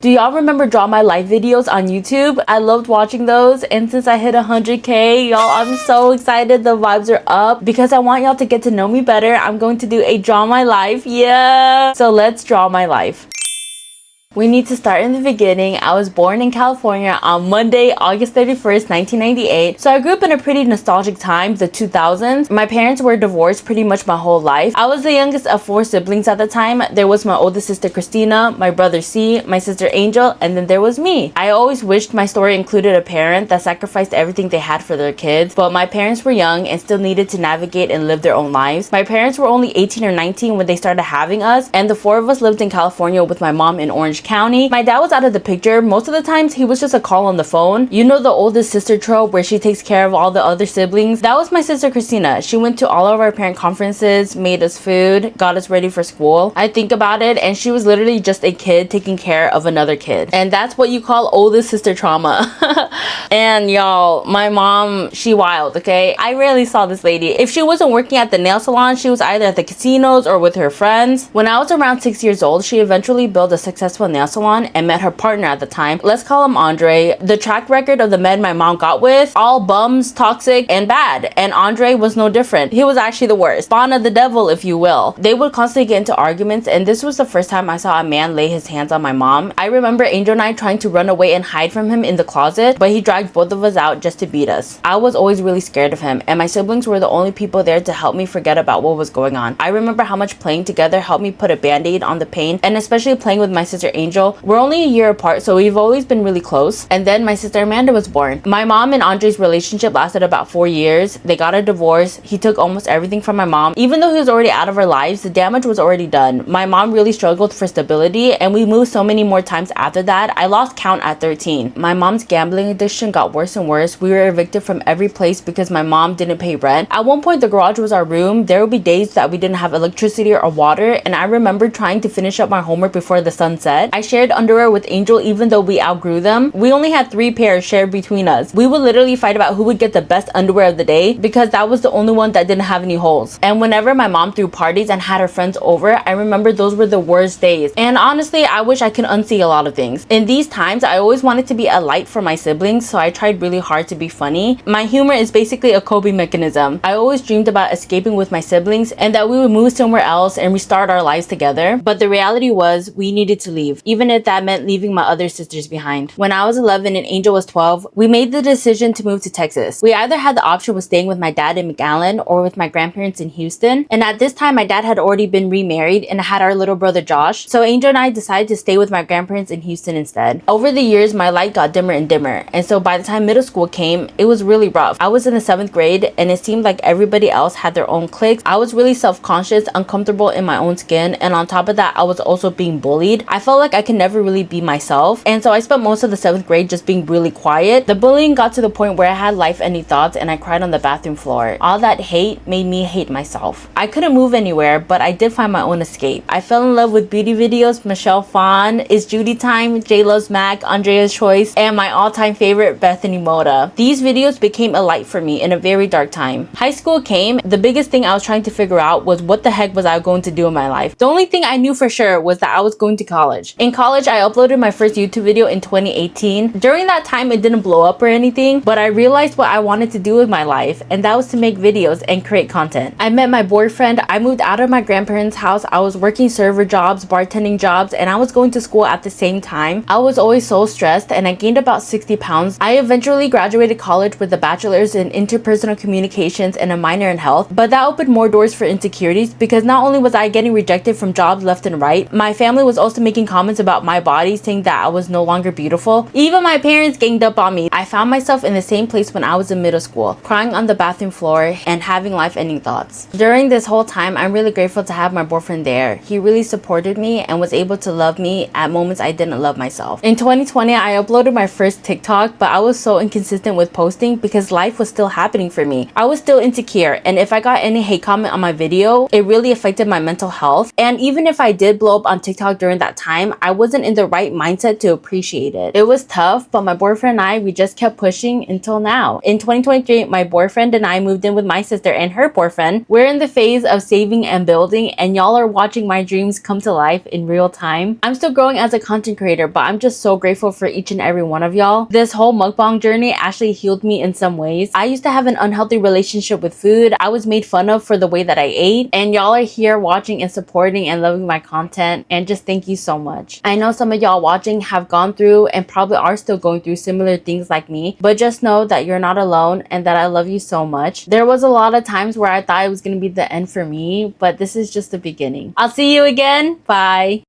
Do y'all remember Draw My Life videos on YouTube? I loved watching those, and since I hit 100k, y'all, I'm so excited. The vibes are up. Because I want y'all to get to know me better, I'm going to do a Draw My Life. Yeah! So let's draw my life. We need to start in the beginning. I was born in California on Monday, August 31st, 1998. So I grew up in a pretty nostalgic time, the 2000s. My parents were divorced pretty much my whole life. I was the youngest of 4 siblings at the time. There was my oldest sister Christina, my brother C, my sister Angel, and then there was me. I always wished my story included a parent that sacrificed everything they had for their kids, but my parents were young and still needed to navigate and live their own lives. My parents were only 18 or 19 when they started having us, and the 4 of us lived in California with my mom in Orange County. My dad was out of the picture. Most of the times he was just a call on the phone. You know the oldest sister trope where she takes care of all the other siblings? That was my sister Christina. She went to all of our parent conferences, made us food, got us ready for school. I think about it, and she was literally just a kid taking care of another kid. And that's what you call oldest sister trauma. And y'all, my mom, she wild, okay? I rarely saw this lady. If she wasn't working at the nail salon, she was either at the casinos or with her friends. When I was around 6 years old, she eventually built a successful nail salon and met her partner at the time. Let's call him Andre. The track record of the men my mom got with, all bums, toxic, and bad. And Andre was no different. He was actually the worst. Spawn of the devil, if you will. They would constantly get into arguments, and this was the first time I saw a man lay his hands on my mom. I remember Angel and I trying to run away and hide from him in the closet, but he dragged both of us out just to beat us. I was always really scared of him, and my siblings were the only people there to help me forget about what was going on. I remember how much playing together helped me put a band-aid on the pain, and especially playing with my sister Angel. We're only a year apart, so we've always been really close. And then my sister Amanda was born. My mom and Andre's relationship lasted about 4 years. They got a divorce. He took almost everything from my mom. Even though he was already out of our lives, the damage was already done. My mom really struggled for stability, and we moved so many more times after that. I lost count at 13. My mom's gambling addiction got worse and worse. We were evicted from every place because my mom didn't pay rent. At one point, the garage was our room. There would be days that we didn't have electricity or water, and I remember trying to finish up my homework before the sun set. I shared underwear with Angel even though we outgrew them. We only had 3 pairs shared between us. We would literally fight about who would get the best underwear of the day because that was the only one that didn't have any holes. And whenever my mom threw parties and had her friends over, I remember those were the worst days. And honestly, I wish I could unsee a lot of things. In these times, I always wanted to be a light for my siblings, so I tried really hard to be funny. My humor is basically a coping mechanism. I always dreamed about escaping with my siblings and that we would move somewhere else and restart our lives together. But the reality was we needed to leave, even if that meant leaving my other sisters behind. When I was 11 and Angel was 12, we made the decision to move to Texas. We either had the option of staying with my dad in McAllen or with my grandparents in Houston. And at this time, my dad had already been remarried and had our little brother Josh. So Angel and I decided to stay with my grandparents in Houston instead. Over the years, my light got dimmer and dimmer. And so by the time middle school came, it was really rough. I was in the 7th grade and it seemed like everybody else had their own cliques. I was really self-conscious, uncomfortable in my own skin. And on top of that, I was also being bullied. I felt like I could never really be myself. And so I spent most of the 7th grade just being really quiet. The bullying got to the point where I had life-ending thoughts and I cried on the bathroom floor. All that hate made me hate myself. I couldn't move anywhere, but I did find my own escape. I fell in love with beauty videos, Michelle Phan, It's Judy Time, J Loves Mac, Andrea's Choice, and my all-time favorite, Bethany Moda. These videos became a light for me in a very dark time. High school came. The biggest thing I was trying to figure out was what the heck was I going to do in my life. The only thing I knew for sure was that I was going to college. In college, I uploaded my first YouTube video in 2018. During that time, it didn't blow up or anything, but I realized what I wanted to do with my life, and that was to make videos and create content. I met my boyfriend. I moved out of my grandparents' house. I was working server jobs, bartending jobs, and I was going to school at the same time. I was always so stressed, and I gained about 60 pounds. I eventually graduated college with a bachelor's in interpersonal communications and a minor in health, but that opened more doors for insecurities because not only was I getting rejected from jobs left and right, my family was also making comments about my body, saying that I was no longer beautiful. Even my parents ganged up on me. I found myself in the same place when I was in middle school, crying on the bathroom floor and having life-ending thoughts. During this whole time, I'm really grateful to have my boyfriend there. He really supported me and was able to love me at moments I didn't love myself. In 2020, I uploaded my first TikTok, but I was so inconsistent with posting because life was still happening for me. I was still insecure, and if I got any hate comment on my video, it really affected my mental health. And even if I did blow up on TikTok during that time, time, I wasn't in the right mindset to appreciate it. It was tough, but my boyfriend and I, we just kept pushing until now. In 2023, my boyfriend and I moved in with my sister and her boyfriend. We're in the phase of saving and building, and y'all are watching my dreams come to life in real time. I'm still growing as a content creator, but I'm just so grateful for each and every one of y'all. This whole mukbang journey actually healed me in some ways. I used to have an unhealthy relationship with food. I was made fun of for the way that I ate, and y'all are here watching and supporting and loving my content, and just thank you so much. I know some of y'all watching have gone through and probably are still going through similar things like me, but just know that you're not alone and that I love you so much. There was a lot of times where I thought it was going to be the end for me, but this is just the beginning. I'll see you again. Bye.